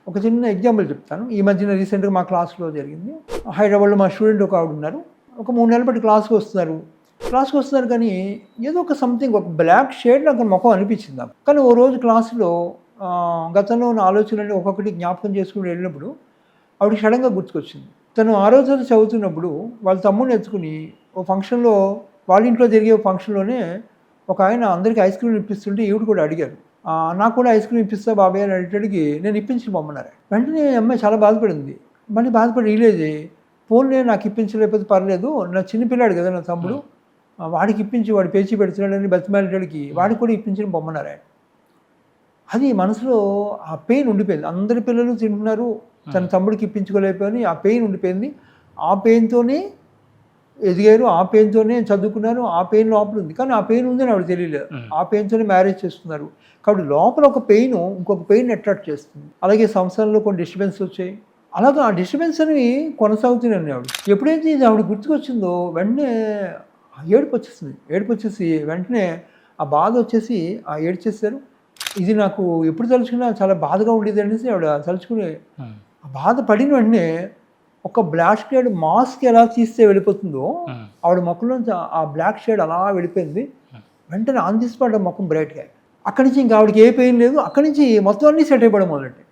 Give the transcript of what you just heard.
ఒక చిన్న ఎగ్జాంపుల్ చెప్తాను. ఈ మధ్యన రీసెంట్గా మా క్లాస్లో జరిగింది. హైదరాబాద్లో మా స్టూడెంట్ ఒక ఆవిడ ఉన్నారు. ఒక 3 నెలల పాటు క్లాస్కి వస్తున్నారు కానీ ఏదో ఒక సంథింగ్ ఒక బ్లాక్ షేడ్ నాకు ముఖం అనిపించింది నాకు. కానీ ఓ రోజు క్లాసులో గతంలో ఉన్న ఆలోచనలు ఒక్కొక్కటి జ్ఞాపకం చేసుకుని వెళ్ళినప్పుడు ఆవిడకి సడన్గా గుర్తుకొచ్చింది. తను ఆ రోజు చదువుతున్నప్పుడు వాళ్ళ తమ్ముడిని ఎత్తుకుని ఓ ఫంక్షన్లో, వాళ్ళ ఇంట్లో జరిగే ఫంక్షన్లోనే ఒక ఆయన అందరికీ ఐస్ క్రీమ్ ఇప్పిస్తుంటే ఈవిడ కూడా అడిగారు, నాకు కూడా ఐస్ క్రీమ్ ఇప్పిస్తా బాబాయ్ అని అడిగి నేను ఇప్పించి పొమ్మన్నారు. వెంటనే అమ్మాయి చాలా బాధపడింది. మళ్ళీ బాధపడి రిలీజ్ ఫోన్లే నాకు ఇప్పించలేకపోతే పర్లేదు, నా చిన్నపిల్లాడు కదా నా తమ్ముడు, వాడికి ఇప్పించి వాడు పేచి పెడుతున్నాడని బతిమాలేటాడికి వాడికి కూడా ఇప్పించి పొమ్మన్నారు ఆయన. అది మనసులో ఆ పెయిన్ ఉండిపోయింది. అందరి పిల్లలు తింటున్నారు, తన తమ్ముడికి ఇప్పించుకోలేకపోయి ఆ పెయిన్ ఉండిపోయింది. ఆ పెయిన్తోనే ఎదిగారు, ఆ పెయిన్తోనే చదువుకున్నారు, ఆ పెయిన్ లోపల ఉంది. కానీ ఆ పెయిన్ ఉందని ఆవిడ తెలియలేదు. ఆ పెయిన్తోనే మ్యారేజ్ చేస్తున్నారు. కాబట్టి లోపల ఒక పెయిన్ ఇంకొక పెయిన్ అట్రాక్ట్ చేస్తుంది. అలాగే సంసారంలో కొన్ని డిస్టర్బెన్స్ వచ్చాయి. అలాగే ఆ డిస్టర్బెన్స్ అనేవి కొనసాగుతున్నాయి. ఆవిడ ఎప్పుడైతే ఇది ఆవిడ గుర్తుకొచ్చిందో వెంటనే ఏడుపు వచ్చేసి వెంటనే ఆ బాధ వచ్చేసి ఆ ఏడ్చేశారు. ఇది నాకు ఎప్పుడు తలుచుకున్నా చాలా బాధగా ఉండేది అనేసి ఆవిడ తలుచుకుని ఆ బాధ పడిన వెంటనే ఒక బ్లాక్ షేడ్ మాస్క్ ఎలా తీస్తే వెళ్ళిపోతుందో ఆవిడ ముఖంలోంచి ఆ బ్లాక్ షేడ్ అలా వెళ్ళిపోయింది. వెంటనే ఆన్ ది స్పాట్ ముఖం బ్రైట్గా. అక్కడి నుంచి ఇంకా ఆవిడకి ఏ పెయిన్ లేదు. అక్కడి నుంచి మొత్తం అన్నీ సెట్ అయిపోవడం మొదలెట్టాయి.